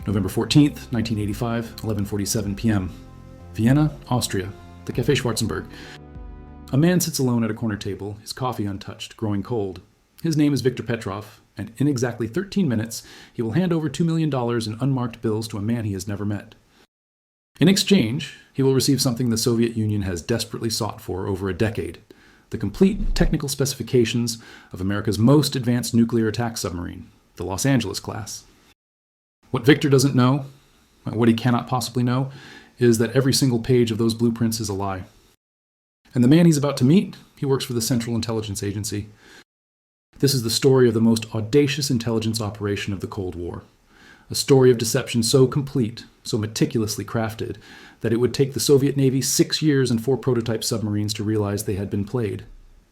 November 14th, 1985, 11:47 p.m. Vienna, Austria, the Café Schwarzenberg. A man sits alone at a corner table, his coffee untouched, growing cold. His name is Viktor Petrov, and in exactly 13 minutes, he will hand over $2 million in unmarked bills to a man he has never met. In exchange, he will receive something the Soviet Union has desperately sought for over a decade: the complete technical specifications of America's most advanced nuclear attack submarine, the Los Angeles class. What Victor doesn't know, what he cannot possibly know, is that every single page of those blueprints is a lie. And the man he's about to meet, he works for the Central Intelligence Agency. This is the story of the most audacious intelligence operation of the Cold War. A story of deception so complete, so meticulously crafted, that it would take the Soviet Navy 6 years and 4 prototype submarines to realize they had been played.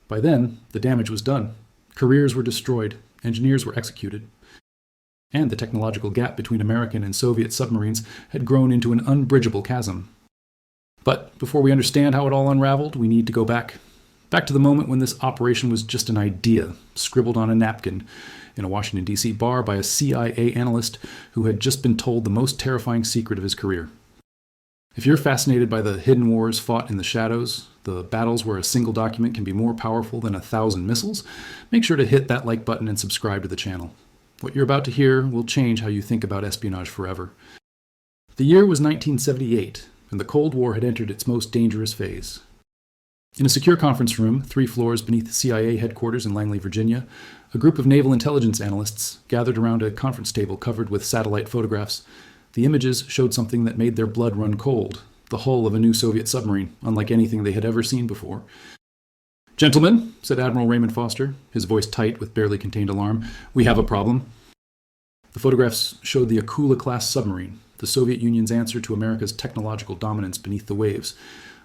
By then, the damage was done. Careers were destroyed. Engineers were executed. And the technological gap between American and Soviet submarines had grown into an unbridgeable chasm. But before we understand how it all unraveled, we need to go back to the moment when this operation was just an idea, scribbled on a napkin in a Washington, D.C. bar by a CIA analyst who had just been told the most terrifying secret of his career. If you're fascinated by the hidden wars fought in the shadows, the battles where a single document can be more powerful than 1,000 missiles, make sure to hit that like button and subscribe to the channel. What you're about to hear will change how you think about espionage forever. The year was 1978, and the Cold War had entered its most dangerous phase. In a secure conference room, 3 floors beneath the CIA headquarters in Langley, Virginia, a group of naval intelligence analysts gathered around a conference table covered with satellite photographs. The images showed something that made their blood run cold: the hull of a new Soviet submarine, unlike anything they had ever seen before. "Gentlemen," said Admiral Raymond Foster, his voice tight with barely contained alarm, "we have a problem." The photographs showed the Akula-class submarine, the Soviet Union's answer to America's technological dominance beneath the waves.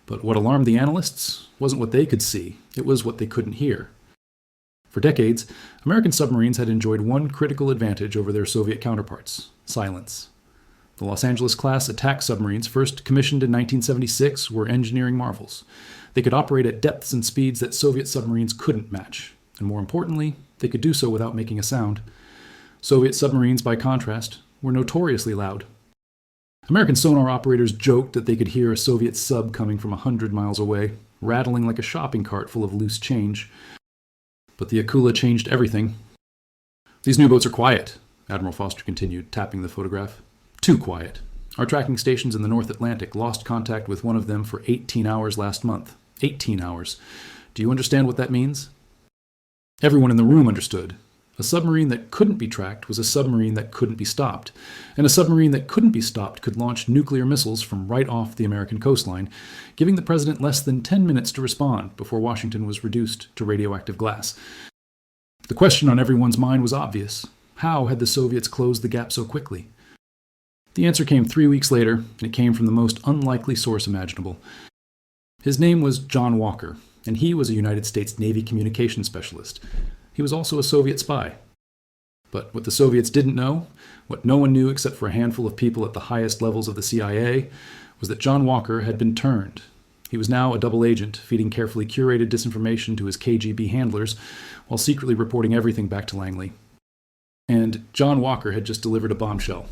But what alarmed the analysts wasn't what they could see, it was what they couldn't hear. For decades, American submarines had enjoyed one critical advantage over their Soviet counterparts: silence. The Los Angeles-class attack submarines, first commissioned in 1976, were engineering marvels. They could operate at depths and speeds that Soviet submarines couldn't match, and more importantly, they could do so without making a sound. Soviet submarines, by contrast, were notoriously loud. American sonar operators joked that they could hear a Soviet sub coming from 100 miles away, rattling like a shopping cart full of loose change. But the Akula changed everything. "These new boats are quiet," Admiral Foster continued, tapping the photograph. "Too quiet. Our tracking stations in the North Atlantic lost contact with one of them for 18 hours last month. 18 hours. Do you understand what that means?" Everyone in the room understood. A submarine that couldn't be tracked was a submarine that couldn't be stopped. And a submarine that couldn't be stopped could launch nuclear missiles from right off the American coastline, giving the president less than 10 minutes to respond before Washington was reduced to radioactive glass. The question on everyone's mind was obvious. How had the Soviets closed the gap so quickly? The answer came 3 weeks later, and it came from the most unlikely source imaginable. His name was John Walker, and he was a United States Navy communications specialist. He was also a Soviet spy. But what the Soviets didn't know, what no one knew except for a handful of people at the highest levels of the CIA, was that John Walker had been turned. He was now a double agent, feeding carefully curated disinformation to his KGB handlers, while secretly reporting everything back to Langley. And John Walker had just delivered a bombshell.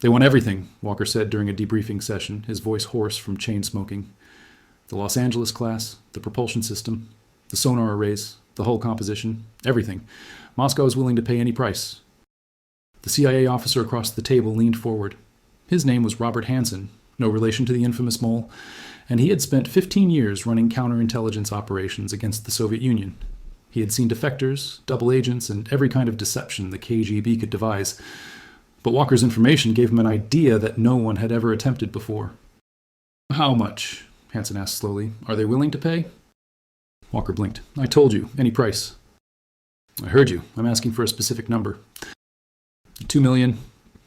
"They want everything," Walker said during a debriefing session, his voice hoarse from chain smoking. "The Los Angeles class, the propulsion system, the sonar arrays, the hull composition, everything. Moscow is willing to pay any price." The CIA officer across the table leaned forward. His name was Robert Hansen, no relation to the infamous mole, and he had spent 15 years running counterintelligence operations against the Soviet Union. He had seen defectors, double agents, and every kind of deception the KGB could devise. But Walker's information gave him an idea that no one had ever attempted before. "How much?" Hansen asked slowly. "Are they willing to pay?" Walker blinked. "I told you, any price." "I heard you. I'm asking for a specific number." $2 million,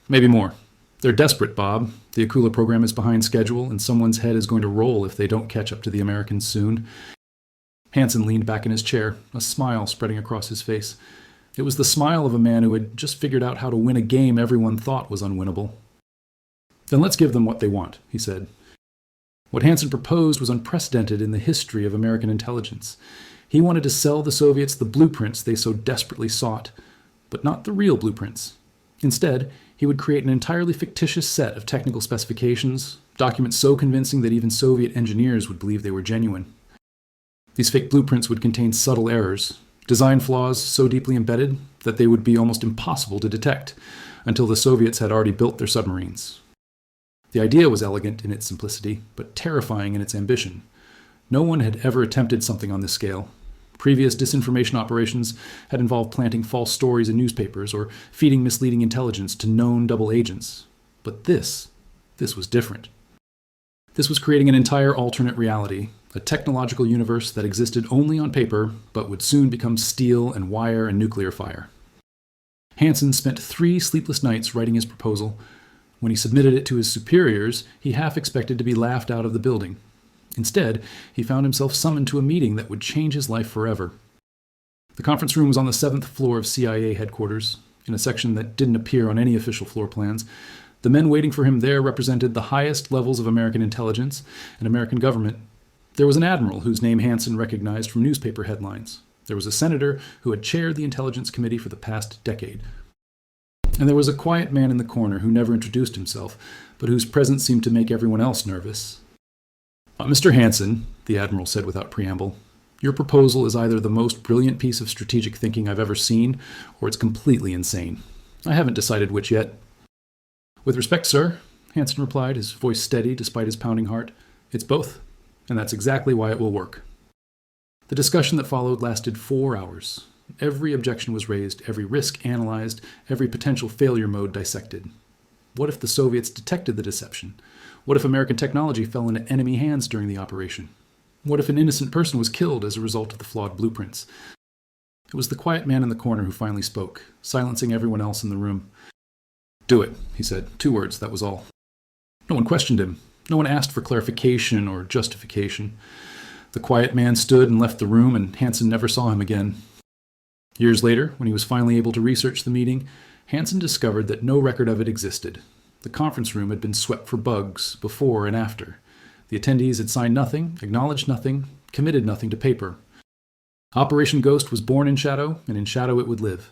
maybe more. They're desperate, Bob. The Akula program is behind schedule, and someone's head is going to roll if they don't catch up to the Americans soon. Hansen leaned back in his chair, a smile spreading across his face. It was the smile of a man who had just figured out how to win a game everyone thought was unwinnable. "Then let's give them what they want," he said. What Hansen proposed was unprecedented in the history of American intelligence. He wanted to sell the Soviets the blueprints they so desperately sought, but not the real blueprints. Instead, he would create an entirely fictitious set of technical specifications, documents so convincing that even Soviet engineers would believe they were genuine. These fake blueprints would contain subtle errors, design flaws so deeply embedded that they would be almost impossible to detect until the Soviets had already built their submarines. The idea was elegant in its simplicity, but terrifying in its ambition. No one had ever attempted something on this scale. Previous disinformation operations had involved planting false stories in newspapers or feeding misleading intelligence to known double agents. But this was different. This was creating an entire alternate reality, a technological universe that existed only on paper, but would soon become steel and wire and nuclear fire. Hansen spent 3 sleepless nights writing his proposal. When he submitted it to his superiors, he half expected to be laughed out of the building. Instead, he found himself summoned to a meeting that would change his life forever. The conference room was on the 7th floor of CIA headquarters, in a section that didn't appear on any official floor plans. The men waiting for him there represented the highest levels of American intelligence and American government. There was an admiral whose name Hansen recognized from newspaper headlines. There was a senator who had chaired the Intelligence Committee for the past decade. And there was a quiet man in the corner who never introduced himself, but whose presence seemed to make everyone else nervous. Mr. Hansen, the admiral said without preamble, your proposal is either the most brilliant piece of strategic thinking I've ever seen, or it's completely insane. I haven't decided which yet. With respect, sir, Hansen replied, his voice steady despite his pounding heart, it's both, and that's exactly why it will work. The discussion that followed lasted 4 hours. Every objection was raised, every risk analyzed, every potential failure mode dissected. What if the Soviets detected the deception? What if American technology fell into enemy hands during the operation? What if an innocent person was killed as a result of the flawed blueprints? It was the quiet man in the corner who finally spoke, silencing everyone else in the room. Do it, he said. 2 words, that was all. No one questioned him. No one asked for clarification or justification. The quiet man stood and left the room, and Hansen never saw him again. Years later, when he was finally able to research the meeting, Hansen discovered that no record of it existed. The conference room had been swept for bugs before and after. The attendees had signed nothing, acknowledged nothing, committed nothing to paper. Operation Ghost was born in shadow, and in shadow it would live.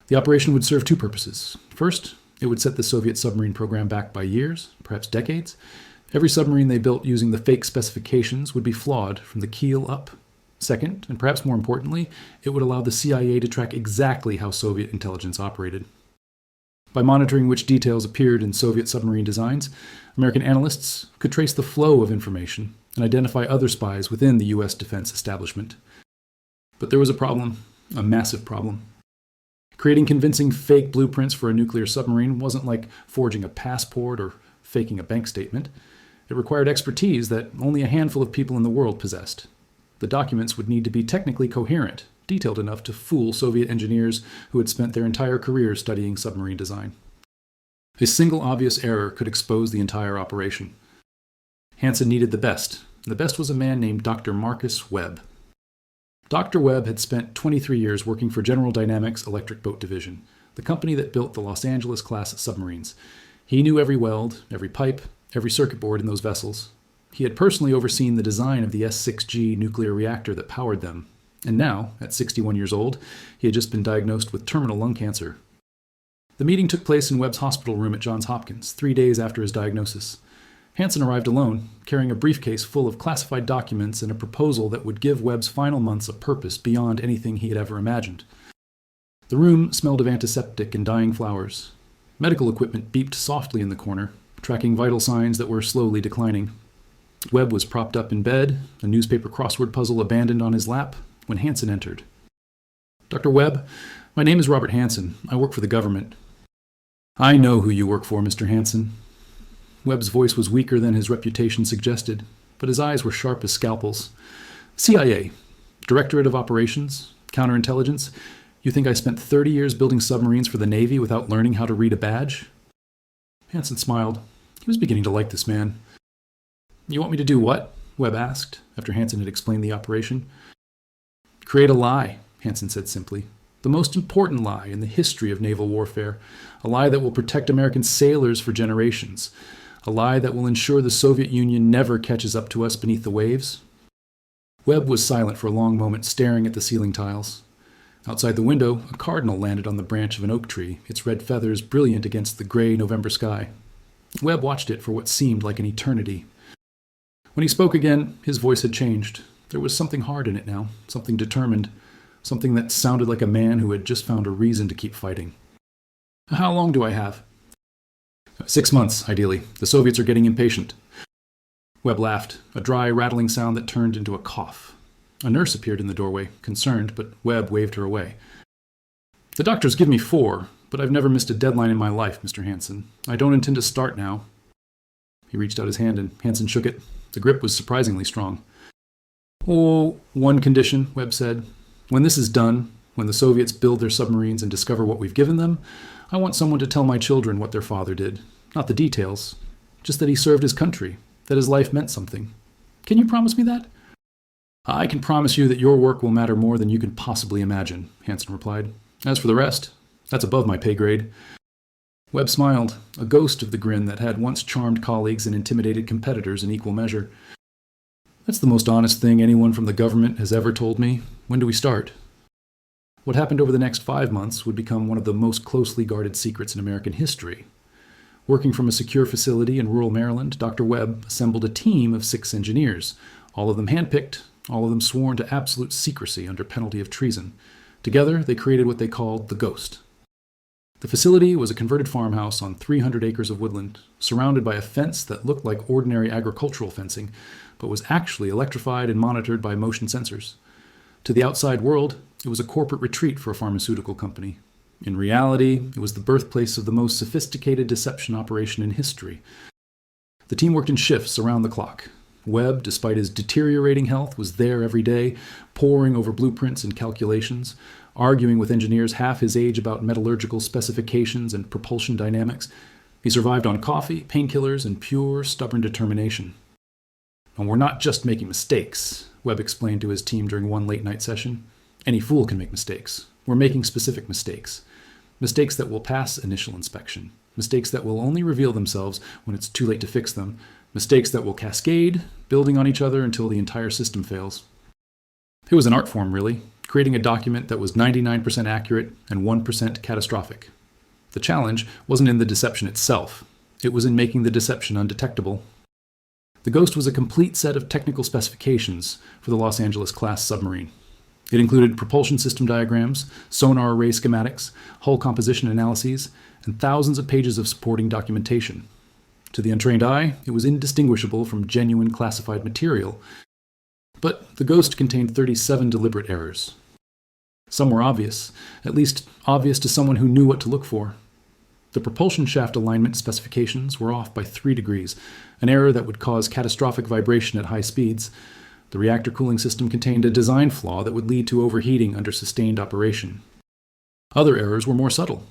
The operation would serve 2 purposes. First, it would set the Soviet submarine program back by years, perhaps decades. Every submarine they built using the fake specifications would be flawed from the keel up. Second, and perhaps more importantly, it would allow the CIA to track exactly how Soviet intelligence operated. By monitoring which details appeared in Soviet submarine designs, American analysts could trace the flow of information and identify other spies within the U.S. defense establishment. But there was a problem, a massive problem. Creating convincing fake blueprints for a nuclear submarine wasn't like forging a passport or faking a bank statement. It required expertise that only a handful of people in the world possessed. The documents would need to be technically coherent, detailed enough to fool Soviet engineers who had spent their entire careers studying submarine design. A single obvious error could expose the entire operation. Hansen needed the best, and the best was a man named Dr. Marcus Webb. Dr. Webb had spent 23 years working for General Dynamics Electric Boat Division, the company that built the Los Angeles-class submarines. He knew every weld, every pipe, every circuit board in those vessels. He had personally overseen the design of the S-6G nuclear reactor that powered them. And now, at 61 years old, he had just been diagnosed with terminal lung cancer. The meeting took place in Webb's hospital room at Johns Hopkins, 3 days after his diagnosis. Hansen arrived alone, carrying a briefcase full of classified documents and a proposal that would give Webb's final months a purpose beyond anything he had ever imagined. The room smelled of antiseptic and dying flowers. Medical equipment beeped softly in the corner, tracking vital signs that were slowly declining. Webb was propped up in bed, a newspaper crossword puzzle abandoned on his lap, when Hansen entered. Dr. Webb, my name is Robert Hansen. I work for the government. I know who you work for, Mr. Hansen. Webb's voice was weaker than his reputation suggested, but his eyes were sharp as scalpels. CIA, Directorate of Operations, Counterintelligence. You think I spent 30 years building submarines for the Navy without learning how to read a badge? Hansen smiled. He was beginning to like this man. You want me to do what? Webb asked, after Hansen had explained the operation. Create a lie, Hansen said simply. The most important lie in the history of naval warfare. A lie that will protect American sailors for generations. A lie that will ensure the Soviet Union never catches up to us beneath the waves. Webb was silent for a long moment, staring at the ceiling tiles. Outside the window, a cardinal landed on the branch of an oak tree, its red feathers brilliant against the gray November sky. Webb watched it for what seemed like an eternity. When he spoke again, his voice had changed. There was something hard in it now, something determined, something that sounded like a man who had just found a reason to keep fighting. How long do I have? 6 months, ideally. The Soviets are getting impatient. Webb laughed, a dry, rattling sound that turned into a cough. A nurse appeared in the doorway, concerned, but Webb waved her away. The doctors give me 4, but I've never missed a deadline in my life, Mr. Hansen. I don't intend to start now. He reached out his hand and Hansen shook it. The grip was surprisingly strong. Oh, one condition, Webb said. When this is done, when the Soviets build their submarines and discover what we've given them, I want someone to tell my children what their father did. Not the details, just that he served his country, that his life meant something. Can you promise me that? I can promise you that your work will matter more than you can possibly imagine, Hansen replied. As for the rest, that's above my pay grade. Webb smiled, a ghost of the grin that had once charmed colleagues and intimidated competitors in equal measure. That's the most honest thing anyone from the government has ever told me. When do we start? What happened over the next 5 months would become one of the most closely guarded secrets in American history. Working from a secure facility in rural Maryland, Dr. Webb assembled a team of 6 engineers, all of them handpicked, all of them sworn to absolute secrecy under penalty of treason. Together, they created what they called the Ghost. The facility was a converted farmhouse on 300 acres of woodland, surrounded by a fence that looked like ordinary agricultural fencing, but was actually electrified and monitored by motion sensors. To the outside world, it was a corporate retreat for a pharmaceutical company. In reality, it was the birthplace of the most sophisticated deception operation in history. The team worked in shifts around the clock. Webb, despite his deteriorating health, was there every day, poring over blueprints and calculations, arguing with engineers half his age about metallurgical specifications and propulsion dynamics. He survived on coffee, painkillers, and pure, stubborn determination. And we're not just making mistakes, Webb explained to his team during one late-night session. Any fool can make mistakes. We're making specific mistakes. Mistakes that will pass initial inspection. Mistakes that will only reveal themselves when it's too late to fix them. Mistakes that will cascade, building on each other until the entire system fails. It was an art form, really, creating a document that was 99% accurate and 1% catastrophic. The challenge wasn't in the deception itself. It was in making the deception undetectable. The Ghost was a complete set of technical specifications for the Los Angeles-class submarine. It included propulsion system diagrams, sonar array schematics, hull composition analyses, and thousands of pages of supporting documentation. To the untrained eye, it was indistinguishable from genuine classified material. But the Ghost contained 37 deliberate errors. Some were obvious, at least obvious to someone who knew what to look for. The propulsion shaft alignment specifications were off by 3 degrees, an error that would cause catastrophic vibration at high speeds. The reactor cooling system contained a design flaw that would lead to overheating under sustained operation. Other errors were more subtle.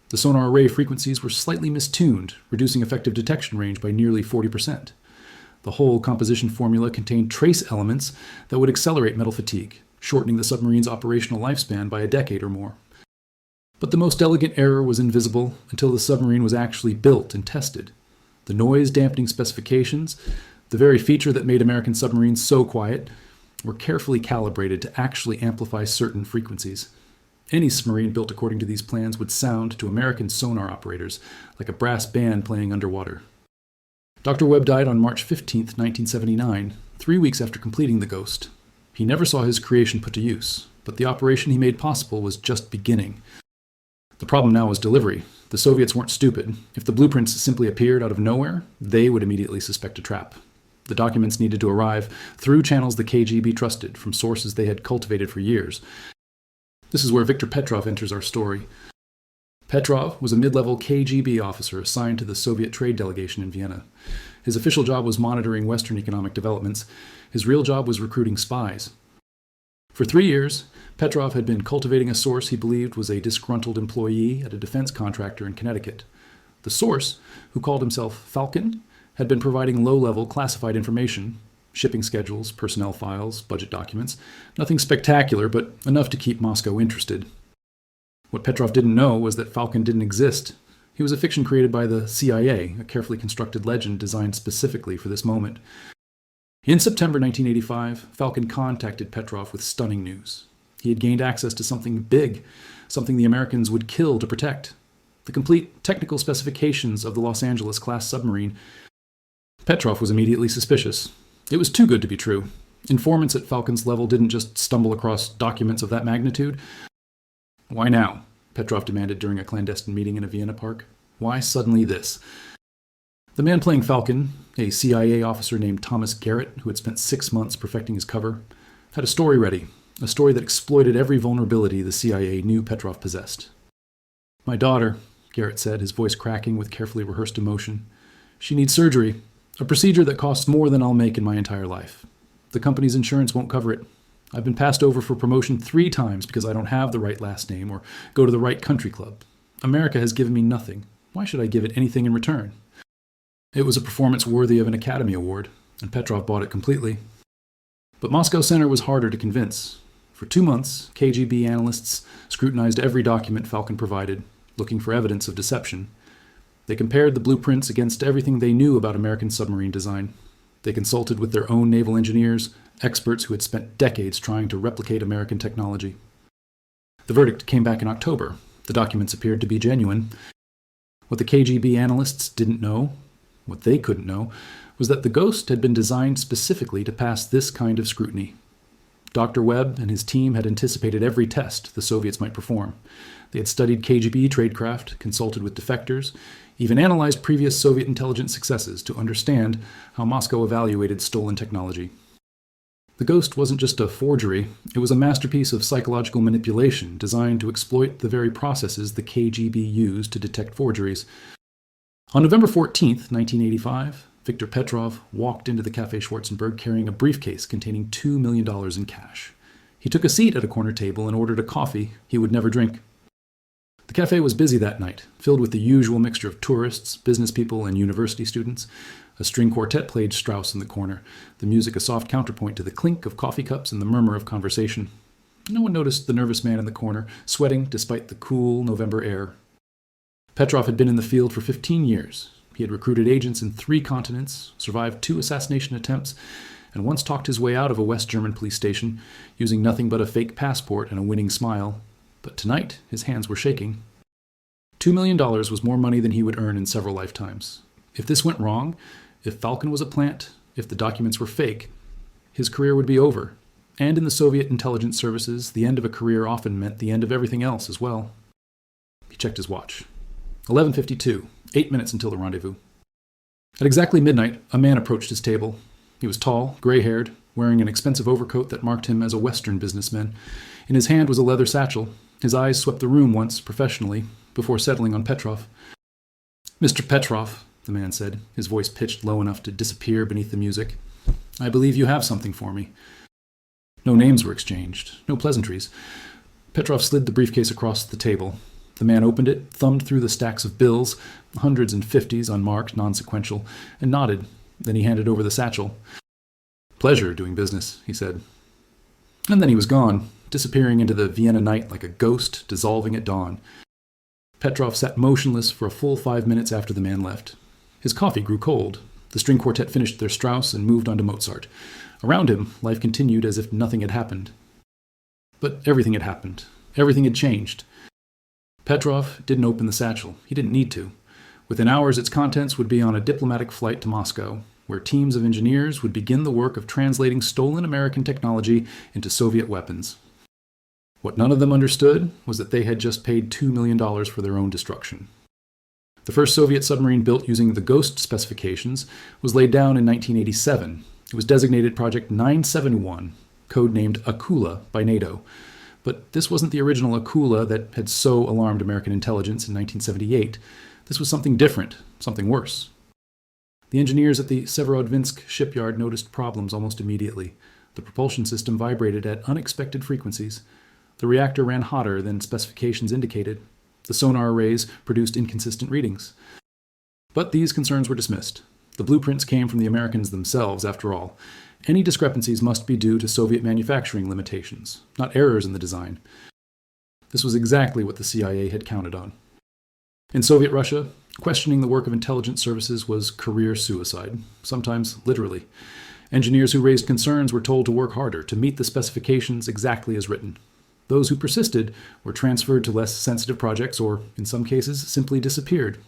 The sonar array frequencies were slightly mistuned, reducing effective detection range by nearly 40%. The whole composition formula contained trace elements that would accelerate metal fatigue, shortening the submarine's operational lifespan by a decade or more. But the most elegant error was invisible until the submarine was actually built and tested. The noise-dampening specifications, the very feature that made American submarines so quiet, were carefully calibrated to actually amplify certain frequencies. Any submarine built according to these plans would sound to American sonar operators like a brass band playing underwater. Dr. Webb died on March 15, 1979, 3 weeks after completing the Ghost. He never saw his creation put to use, but the operation he made possible was just beginning. The problem now was delivery. The Soviets weren't stupid. If the blueprints simply appeared out of nowhere, they would immediately suspect a trap. The documents needed to arrive through channels the KGB trusted, from sources they had cultivated for years. This is where Viktor Petrov enters our story. Petrov was a mid-level KGB officer assigned to the Soviet trade delegation in Vienna. His official job was monitoring Western economic developments. His real job was recruiting spies. For 3 years, Petrov had been cultivating a source he believed was a disgruntled employee at a defense contractor in Connecticut. The source, who called himself Falcon, had been providing low-level classified information, shipping schedules, personnel files, budget documents. Nothing spectacular, but enough to keep Moscow interested. What Petrov didn't know was that Falcon didn't exist. He was a fiction created by the CIA, a carefully constructed legend designed specifically for this moment. In September 1985, Falcon contacted Petrov with stunning news. He had gained access to something big, something the Americans would kill to protect. The complete technical specifications of the Los Angeles-class submarine. Petrov was immediately suspicious. It was too good to be true. Informants at Falcon's level didn't just stumble across documents of that magnitude. Why now? Petrov demanded during a clandestine meeting in a Vienna park. Why suddenly this? The man playing Falcon, a CIA officer named Thomas Garrett, who had spent 6 months perfecting his cover, had a story ready, a story that exploited every vulnerability the CIA knew Petrov possessed. My daughter, Garrett said, his voice cracking with carefully rehearsed emotion. She needs surgery, a procedure that costs more than I'll make in my entire life. The company's insurance won't cover it. I've been passed over for promotion 3 times because I don't have the right last name or go to the right country club. America has given me nothing. Why should I give it anything in return? It was a performance worthy of an Academy Award, and Petrov bought it completely. But Moscow Center was harder to convince. For 2 months, KGB analysts scrutinized every document Falcon provided, looking for evidence of deception. They compared the blueprints against everything they knew about American submarine design. They consulted with their own naval engineers, experts who had spent decades trying to replicate American technology. The verdict came back in October. The documents appeared to be genuine. What the KGB analysts didn't know, what they couldn't know, was that the Ghost had been designed specifically to pass this kind of scrutiny. Dr. Webb and his team had anticipated every test the Soviets might perform. They had studied KGB tradecraft, consulted with defectors, even analyzed previous Soviet intelligence successes to understand how Moscow evaluated stolen technology. The Ghost wasn't just a forgery, it was a masterpiece of psychological manipulation designed to exploit the very processes the KGB used to detect forgeries. On November 14th, 1985, Viktor Petrov walked into the Café Schwarzenberg carrying a briefcase containing $2 million in cash. He took a seat at a corner table and ordered a coffee he would never drink. The cafe was busy that night, filled with the usual mixture of tourists, business people, and university students. A string quartet played Strauss in the corner, the music a soft counterpoint to the clink of coffee cups and the murmur of conversation. No one noticed the nervous man in the corner, sweating despite the cool November air. Petrov had been in the field for 15 years. He had recruited agents in 3 continents, survived 2 assassination attempts, and once talked his way out of a West German police station, using nothing but a fake passport and a winning smile. But tonight, his hands were shaking. $2 million was more money than he would earn in several lifetimes. If this went wrong, if Falcon was a plant, if the documents were fake, his career would be over. And in the Soviet intelligence services, the end of a career often meant the end of everything else as well. He checked his watch. 11:52, 8 minutes until the rendezvous. At exactly midnight, a man approached his table. He was tall, gray-haired, wearing an expensive overcoat that marked him as a Western businessman. In his hand was a leather satchel. His eyes swept the room once, professionally, before settling on Petrov. Mr. Petrov, the man said, his voice pitched low enough to disappear beneath the music. I believe you have something for me. No names were exchanged, no pleasantries. Petrov slid the briefcase across the table. The man opened it, thumbed through the stacks of bills, hundreds and fifties, unmarked, non-sequential, and nodded. Then he handed over the satchel. Pleasure doing business, he said. And then he was gone, disappearing into the Vienna night like a ghost dissolving at dawn. Petrov sat motionless for a full 5 minutes after the man left. His coffee grew cold. The string quartet finished their Strauss and moved on to Mozart. Around him, life continued as if nothing had happened. But everything had happened. Everything had changed. Petrov didn't open the satchel. He didn't need to. Within hours, its contents would be on a diplomatic flight to Moscow, where teams of engineers would begin the work of translating stolen American technology into Soviet weapons. What none of them understood was that they had just paid $2 million for their own destruction. The first Soviet submarine built using the Ghost specifications was laid down in 1987. It was designated Project 971, codenamed Akula by NATO. But this wasn't the original Akula that had so alarmed American intelligence in 1978. This was something different, something worse. The engineers at the Severodvinsk shipyard noticed problems almost immediately. The propulsion system vibrated at unexpected frequencies. The reactor ran hotter than specifications indicated. The sonar arrays produced inconsistent readings. But these concerns were dismissed. The blueprints came from the Americans themselves, after all. Any discrepancies must be due to Soviet manufacturing limitations, not errors in the design. This was exactly what the CIA had counted on. In Soviet Russia, questioning the work of intelligence services was career suicide, sometimes literally. Engineers who raised concerns were told to work harder, to meet the specifications exactly as written. Those who persisted were transferred to less sensitive projects or, in some cases, simply disappeared.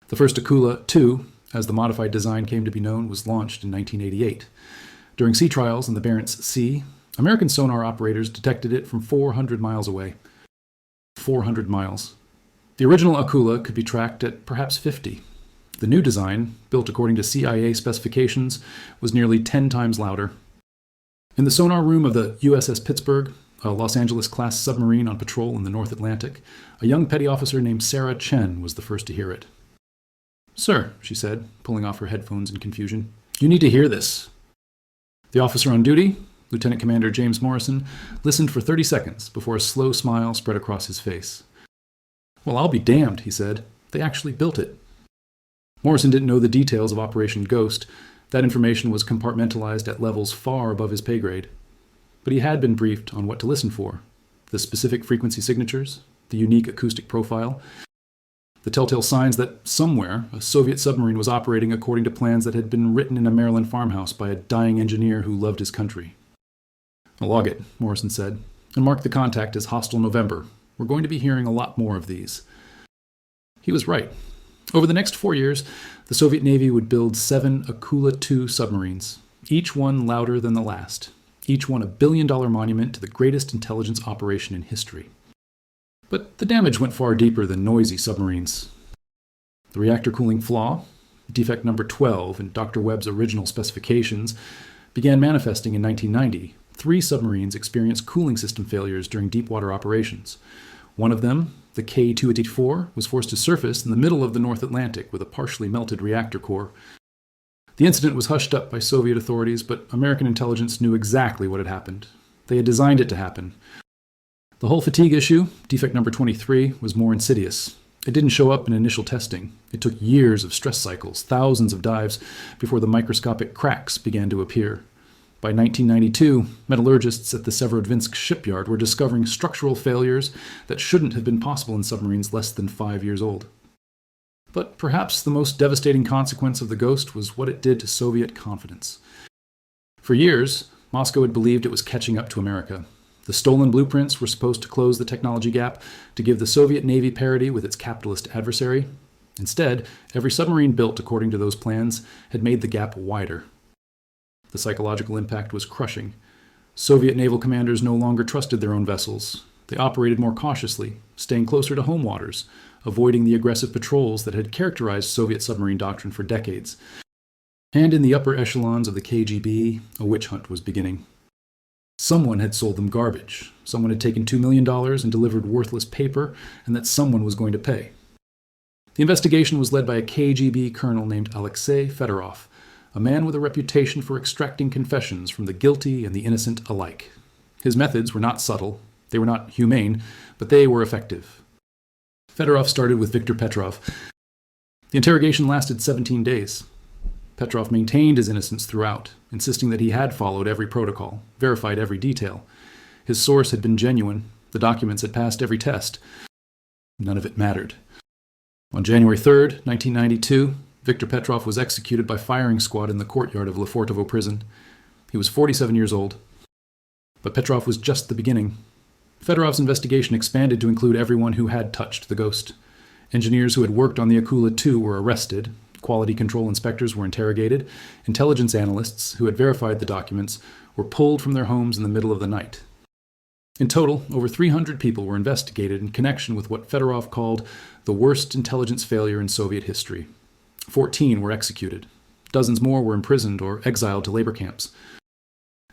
The first Akula II, as the modified design came to be known, was launched in 1988. During sea trials in the Barents Sea, American sonar operators detected it from 400 miles away. 400 miles. The original Akula could be tracked at perhaps 50. The new design, built according to CIA specifications, was nearly 10 times louder. In the sonar room of the USS Pittsburgh, a Los Angeles-class submarine on patrol in the North Atlantic, a young petty officer named Sarah Chen was the first to hear it. "Sir," she said, pulling off her headphones in confusion, "you need to hear this." The officer on duty, Lieutenant Commander James Morrison, listened for 30 seconds before a slow smile spread across his face. "Well, I'll be damned," he said. "They actually built it." Morrison didn't know the details of Operation Ghost. That information was compartmentalized at levels far above his pay grade. But he had been briefed on what to listen for: the specific frequency signatures, the unique acoustic profile, the telltale signs that somewhere a Soviet submarine was operating according to plans that had been written in a Maryland farmhouse by a dying engineer who loved his country. "I'll log it," Morrison said, "and mark the contact as Hostile November. We're going to be hearing a lot more of these." He was right. Over the next 4 years, the Soviet Navy would build 7 Akula II submarines, each one louder than the last, each one a billion-dollar monument to the greatest intelligence operation in history. But the damage went far deeper than noisy submarines. The reactor cooling flaw, defect number 12 in Dr. Webb's original specifications, began manifesting in 1990. 3 submarines experienced cooling system failures during deep-water operations. One of them, the K-284, was forced to surface in the middle of the North Atlantic with a partially melted reactor core. The incident was hushed up by Soviet authorities, but American intelligence knew exactly what had happened. They had designed it to happen. The hull fatigue issue, defect number 23, was more insidious. It didn't show up in initial testing. It took years of stress cycles, thousands of dives, before the microscopic cracks began to appear. By 1992, metallurgists at the Severodvinsk shipyard were discovering structural failures that shouldn't have been possible in submarines less than 5 years old. But perhaps the most devastating consequence of the Ghost was what it did to Soviet confidence. For years, Moscow had believed it was catching up to America. The stolen blueprints were supposed to close the technology gap, to give the Soviet Navy parity with its capitalist adversary. Instead, every submarine built according to those plans had made the gap wider. The psychological impact was crushing. Soviet naval commanders no longer trusted their own vessels. They operated more cautiously, staying closer to home waters, avoiding the aggressive patrols that had characterized Soviet submarine doctrine for decades. And in the upper echelons of the KGB, a witch hunt was beginning. Someone had sold them garbage. Someone had taken $2 million and delivered worthless paper, and that someone was going to pay. The investigation was led by a KGB colonel named Alexei Fedorov, a man with a reputation for extracting confessions from the guilty and the innocent alike. His methods were not subtle, they were not humane, but they were effective. Fedorov started with Viktor Petrov. The interrogation lasted 17 days. Petrov maintained his innocence throughout, insisting that he had followed every protocol, verified every detail. His source had been genuine. The documents had passed every test. None of it mattered. On January 3rd, 1992, Viktor Petrov was executed by firing squad in the courtyard of Lefortovo prison. He was 47 years old. But Petrov was just the beginning. Fedorov's investigation expanded to include everyone who had touched the Ghost. Engineers who had worked on the Akula II were arrested. Quality control inspectors were interrogated. Intelligence analysts who had verified the documents were pulled from their homes in the middle of the night. In total, over 300 people were investigated in connection with what Fedorov called the worst intelligence failure in Soviet history. 14 were executed. Dozens more were imprisoned or exiled to labor camps.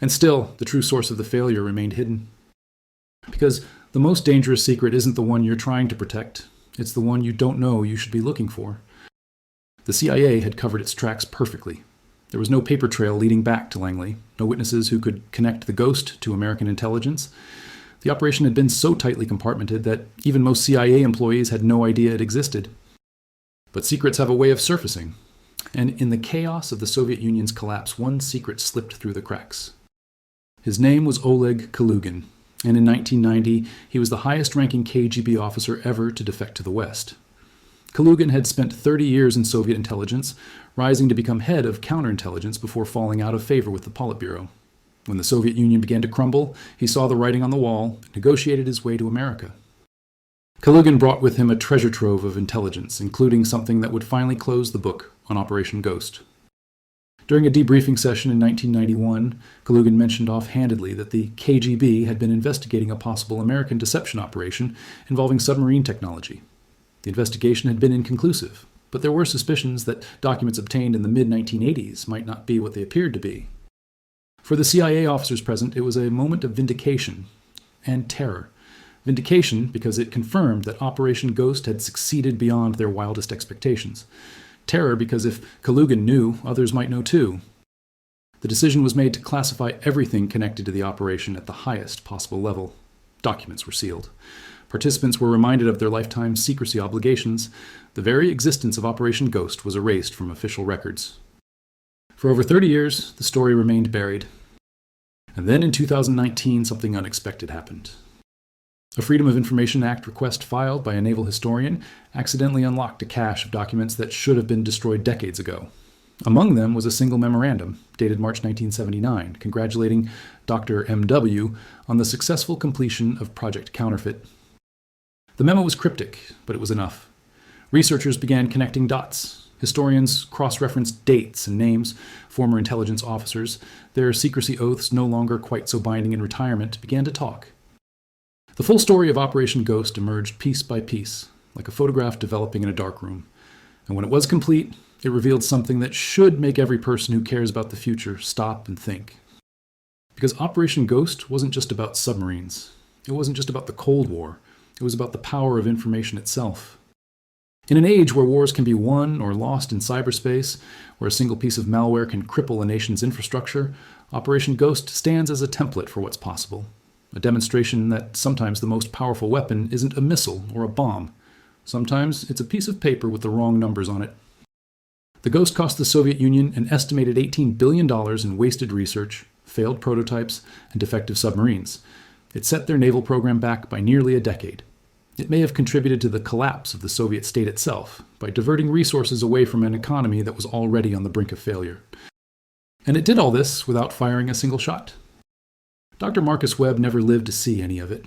And still, the true source of the failure remained hidden. Because the most dangerous secret isn't the one you're trying to protect. It's the one you don't know you should be looking for. The CIA had covered its tracks perfectly. There was no paper trail leading back to Langley, no witnesses who could connect the Ghost to American intelligence. The operation had been so tightly compartmented that even most CIA employees had no idea it existed. But secrets have a way of surfacing. And in the chaos of the Soviet Union's collapse, one secret slipped through the cracks. His name was Oleg Kalugin, and in 1990, he was the highest-ranking KGB officer ever to defect to the West. Kalugin had spent 30 years in Soviet intelligence, rising to become head of counterintelligence before falling out of favor with the Politburo. When the Soviet Union began to crumble, he saw the writing on the wall and negotiated his way to America. Kalugin brought with him a treasure trove of intelligence, including something that would finally close the book on Operation Ghost. During a debriefing session in 1991, Kalugin mentioned offhandedly that the KGB had been investigating a possible American deception operation involving submarine technology. The investigation had been inconclusive, but there were suspicions that documents obtained in the mid-1980s might not be what they appeared to be. For the CIA officers present, it was a moment of vindication and terror. Vindication because it confirmed that Operation Ghost had succeeded beyond their wildest expectations. Terror because if Kalugin knew, others might know too. The decision was made to classify everything connected to the operation at the highest possible level. Documents were sealed. Participants were reminded of their lifetime secrecy obligations. The very existence of Operation Ghost was erased from official records. For over 30 years, the story remained buried. And then in 2019, something unexpected happened. A Freedom of Information Act request filed by a naval historian accidentally unlocked a cache of documents that should have been destroyed decades ago. Among them was a single memorandum, dated March 1979, congratulating Dr. M.W. on the successful completion of Project Counterfeit. The memo was cryptic, but it was enough. Researchers began connecting dots. Historians cross-referenced dates and names. Former intelligence officers, their secrecy oaths no longer quite so binding in retirement, began to talk. The full story of Operation Ghost emerged piece by piece, like a photograph developing in a darkroom. And when it was complete, it revealed something that should make every person who cares about the future stop and think. Because Operation Ghost wasn't just about submarines. It wasn't just about the Cold War. It was about the power of information itself. In an age where wars can be won or lost in cyberspace, where a single piece of malware can cripple a nation's infrastructure, Operation Ghost stands as a template for what's possible. A demonstration that sometimes the most powerful weapon isn't a missile or a bomb. Sometimes it's a piece of paper with the wrong numbers on it. The Ghost cost the Soviet Union an estimated $18 billion in wasted research, failed prototypes, and defective submarines. It set their naval program back by nearly a decade. It may have contributed to the collapse of the Soviet state itself by diverting resources away from an economy that was already on the brink of failure. And it did all this without firing a single shot. Dr. Marcus Webb never lived to see any of it.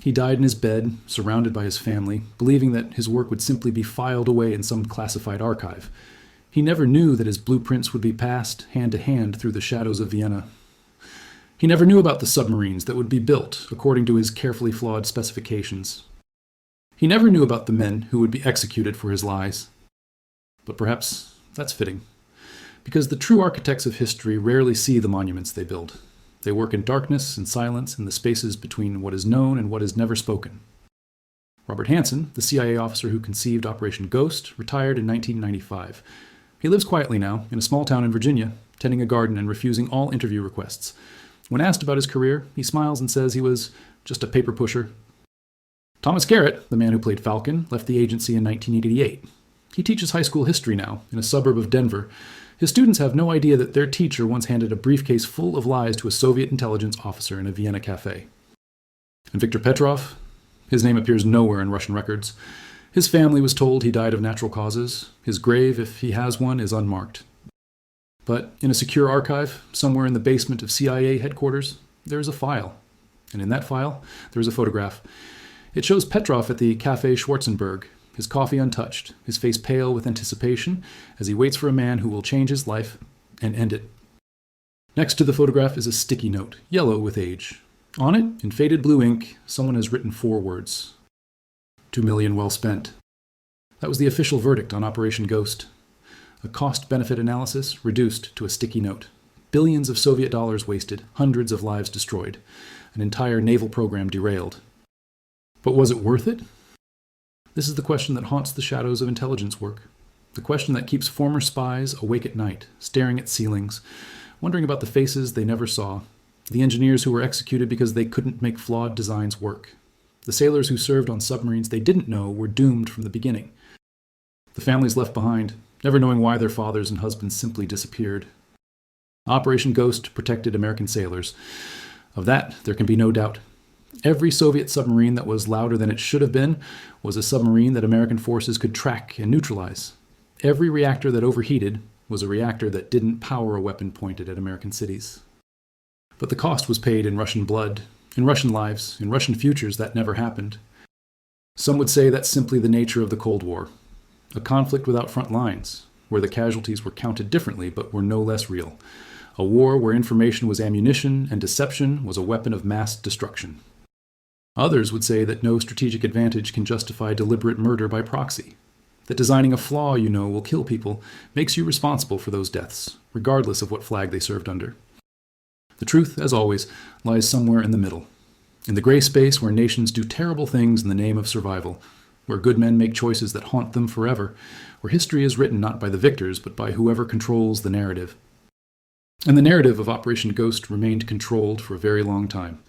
He died in his bed, surrounded by his family, believing that his work would simply be filed away in some classified archive. He never knew that his blueprints would be passed hand to hand through the shadows of Vienna. He never knew about the submarines that would be built according to his carefully flawed specifications. He never knew about the men who would be executed for his lies. But perhaps that's fitting, because the true architects of history rarely see the monuments they build. They work in darkness and silence in the spaces between what is known and what is never spoken. Robert Hansen, the CIA officer who conceived Operation Ghost, retired in 1995. He lives quietly now in a small town in Virginia, tending a garden and refusing all interview requests. When asked about his career, he smiles and says he was just a paper pusher. Thomas Garrett, the man who played Falcon, left the agency in 1988. He teaches high school history now, in a suburb of Denver. His students have no idea that their teacher once handed a briefcase full of lies to a Soviet intelligence officer in a Vienna cafe. And Viktor Petrov? His name appears nowhere in Russian records. His family was told he died of natural causes. His grave, if he has one, is unmarked. But in a secure archive, somewhere in the basement of CIA headquarters, there is a file. And in that file, there is a photograph. It shows Petrov at the Café Schwarzenberg, his coffee untouched, his face pale with anticipation as he waits for a man who will change his life and end it. Next to the photograph is a sticky note, yellow with age. On it, in faded blue ink, someone has written 4 words. 2 million well spent. That was the official verdict on Operation Ghost. A cost-benefit analysis reduced to a sticky note. Billions of Soviet dollars wasted, hundreds of lives destroyed, an entire naval program derailed. But was it worth it? This is the question that haunts the shadows of intelligence work. The question that keeps former spies awake at night, staring at ceilings, wondering about the faces they never saw, the engineers who were executed because they couldn't make flawed designs work, the sailors who served on submarines they didn't know were doomed from the beginning, the families left behind, never knowing why their fathers and husbands simply disappeared. Operation Ghost protected American sailors. Of that, there can be no doubt. Every Soviet submarine that was louder than it should have been was a submarine that American forces could track and neutralize. Every reactor that overheated was a reactor that didn't power a weapon pointed at American cities. But the cost was paid in Russian blood, in Russian lives, in Russian futures that never happened. Some would say that's simply the nature of the Cold War, a conflict without front lines, where the casualties were counted differently but were no less real. A war where information was ammunition and deception was a weapon of mass destruction. Others would say that no strategic advantage can justify deliberate murder by proxy, that designing a flaw you know will kill people makes you responsible for those deaths, regardless of what flag they served under. The truth, as always, lies somewhere in the middle, in the gray space where nations do terrible things in the name of survival, where good men make choices that haunt them forever, where history is written not by the victors but by whoever controls the narrative. And the narrative of Operation Ghost remained controlled for a very long time.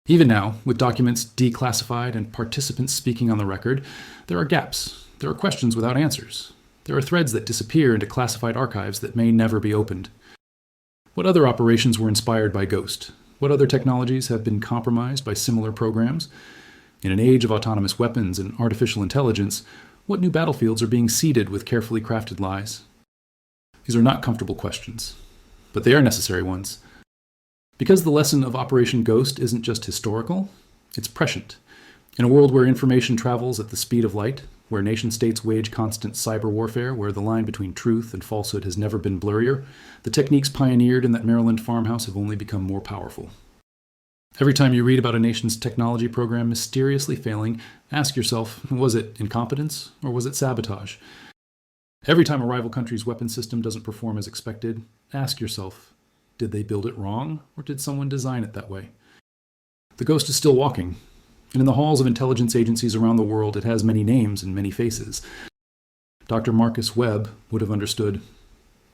Even now, with documents declassified and participants speaking on the record, there are gaps, there are questions without answers. There are threads that disappear into classified archives that may never be opened. What other operations were inspired by Ghost? What other technologies have been compromised by similar programs? In an age of autonomous weapons and artificial intelligence, what new battlefields are being seeded with carefully crafted lies? These are not comfortable questions, but they are necessary ones. Because the lesson of Operation Ghost isn't just historical, it's prescient. In a world where information travels at the speed of light, where nation-states wage constant cyber warfare, where the line between truth and falsehood has never been blurrier, the techniques pioneered in that Maryland farmhouse have only become more powerful. Every time you read about a nation's technology program mysteriously failing, ask yourself, was it incompetence or was it sabotage? Every time a rival country's weapon system doesn't perform as expected, ask yourself, did they build it wrong, or did someone design it that way? The ghost is still walking, and in the halls of intelligence agencies around the world, it has many names and many faces. Dr. Marcus Webb would have understood.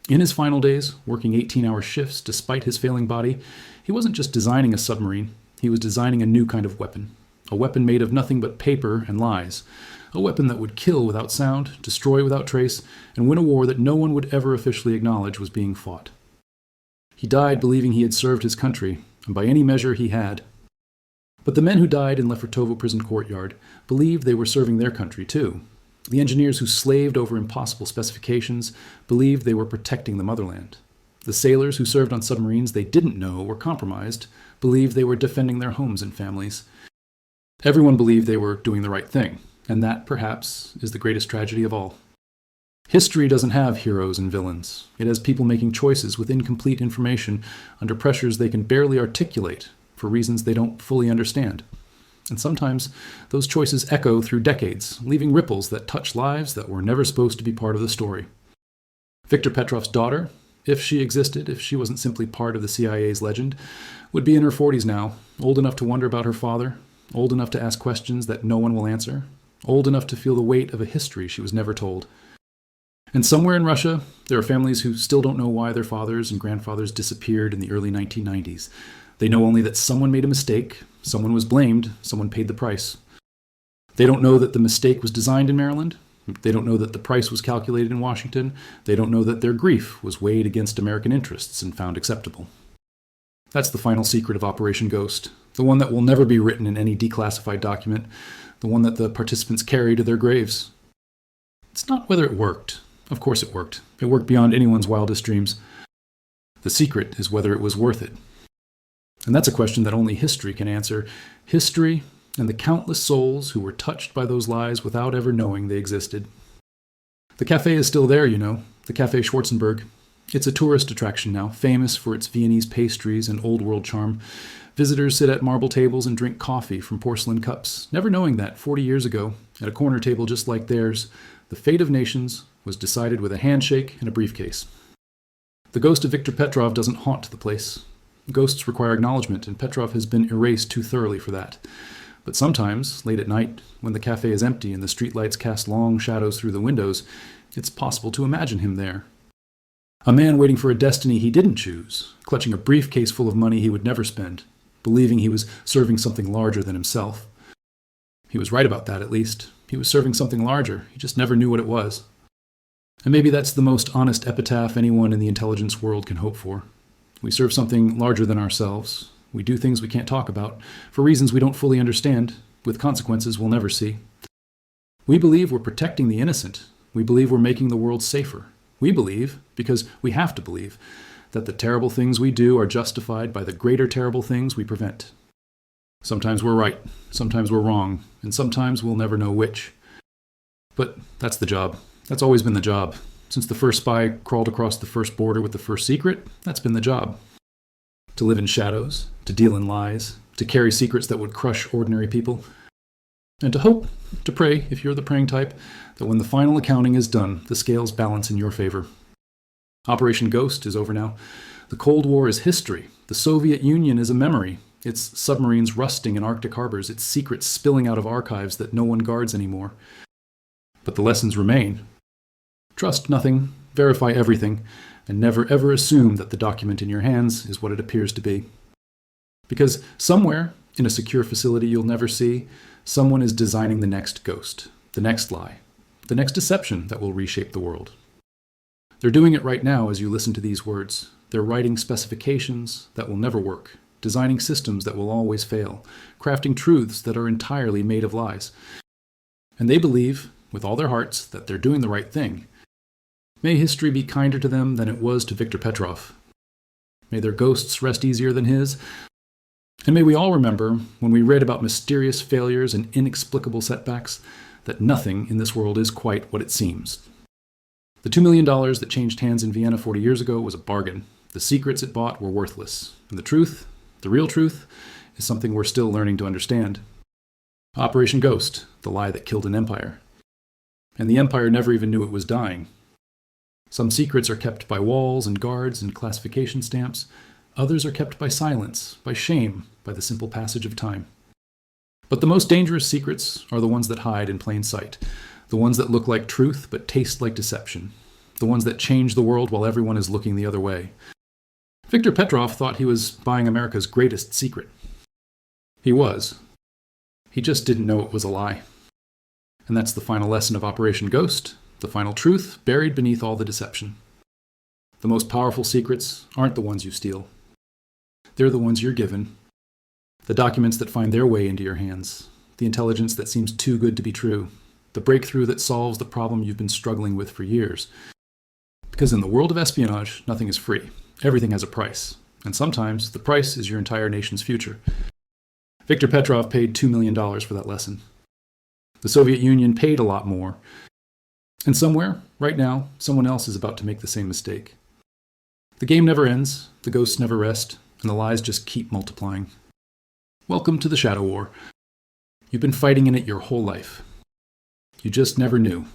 In his final days, working 18-hour shifts despite his failing body, he wasn't just designing a submarine, he was designing a new kind of weapon. A weapon made of nothing but paper and lies. A weapon that would kill without sound, destroy without trace, and win a war that no one would ever officially acknowledge was being fought. He died believing he had served his country, and by any measure he had. But the men who died in Lefortovo prison courtyard believed they were serving their country too. The engineers who slaved over impossible specifications believed they were protecting the motherland. The sailors who served on submarines they didn't know were compromised believed they were defending their homes and families. Everyone believed they were doing the right thing, and that, perhaps, is the greatest tragedy of all. History doesn't have heroes and villains. It has people making choices with incomplete information under pressures they can barely articulate for reasons they don't fully understand. And sometimes those choices echo through decades, leaving ripples that touch lives that were never supposed to be part of the story. Viktor Petrov's daughter, if she existed, if she wasn't simply part of the CIA's legend, would be in her 40s now, old enough to wonder about her father, old enough to ask questions that no one will answer, old enough to feel the weight of a history she was never told. And somewhere in Russia, there are families who still don't know why their fathers and grandfathers disappeared in the early 1990s. They know only that someone made a mistake, someone was blamed, someone paid the price. They don't know that the mistake was designed in Maryland. They don't know that the price was calculated in Washington. They don't know that their grief was weighed against American interests and found acceptable. That's the final secret of Operation Ghost, the one that will never be written in any declassified document, the one that the participants carry to their graves. It's not whether it worked. Of course it worked. It worked beyond anyone's wildest dreams. The secret is whether it was worth it. And that's a question that only history can answer. History and the countless souls who were touched by those lies without ever knowing they existed. The cafe is still there, you know, the Café Schwarzenberg. It's a tourist attraction now, famous for its Viennese pastries and old-world charm. Visitors sit at marble tables and drink coffee from porcelain cups, never knowing that 40 years ago, at a corner table just like theirs, the fate of nations was decided with a handshake and a briefcase. The ghost of Viktor Petrov doesn't haunt the place. Ghosts require acknowledgement, and Petrov has been erased too thoroughly for that. But sometimes, late at night, when the cafe is empty and the streetlights cast long shadows through the windows, it's possible to imagine him there. A man waiting for a destiny he didn't choose, clutching a briefcase full of money he would never spend, believing he was serving something larger than himself. He was right about that, at least. He was serving something larger. He just never knew what it was. And maybe that's the most honest epitaph anyone in the intelligence world can hope for. We serve something larger than ourselves. We do things we can't talk about, for reasons we don't fully understand, with consequences we'll never see. We believe we're protecting the innocent. We believe we're making the world safer. We believe, because we have to believe, that the terrible things we do are justified by the greater terrible things we prevent. Sometimes we're right, sometimes we're wrong, and sometimes we'll never know which. But that's the job. That's always been the job. Since the first spy crawled across the first border with the first secret, that's been the job. To live in shadows, to deal in lies, to carry secrets that would crush ordinary people, and to hope, to pray, if you're the praying type, that when the final accounting is done, the scales balance in your favor. Operation Ghost is over now. The Cold War is history. The Soviet Union is a memory. Its submarines rusting in Arctic harbors, its secrets spilling out of archives that no one guards anymore. But the lessons remain. Trust nothing, verify everything, and never ever assume that the document in your hands is what it appears to be. Because somewhere, in a secure facility you'll never see, someone is designing the next ghost, the next lie, the next deception that will reshape the world. They're doing it right now as you listen to these words. They're writing specifications that will never work, designing systems that will always fail, crafting truths that are entirely made of lies. And they believe, with all their hearts, that they're doing the right thing. May history be kinder to them than it was to Viktor Petrov. May their ghosts rest easier than his. And may we all remember, when we read about mysterious failures and inexplicable setbacks, that nothing in this world is quite what it seems. The $2 million that changed hands in Vienna 40 years ago was a bargain. The secrets it bought were worthless. And the truth, the real truth, is something we're still learning to understand. Operation Ghost, the lie that killed an empire. And the empire never even knew it was dying. Some secrets are kept by walls and guards and classification stamps. Others are kept by silence, by shame, by the simple passage of time. But the most dangerous secrets are the ones that hide in plain sight, the ones that look like truth but taste like deception, the ones that change the world while everyone is looking the other way. Viktor Petrov thought he was buying America's greatest secret. He was. He just didn't know it was a lie. And that's the final lesson of Operation Ghost, the final truth buried beneath all the deception. The most powerful secrets aren't the ones you steal. They're the ones you're given. The documents that find their way into your hands. The intelligence that seems too good to be true. The breakthrough that solves the problem you've been struggling with for years. Because in the world of espionage, nothing is free. Everything has a price. And sometimes the price is your entire nation's future. Viktor Petrov paid $2 million for that lesson. The Soviet Union paid a lot more. And somewhere, right now, someone else is about to make the same mistake. The game never ends, the ghosts never rest, and the lies just keep multiplying. Welcome to the Shadow War. You've been fighting in it your whole life. You just never knew.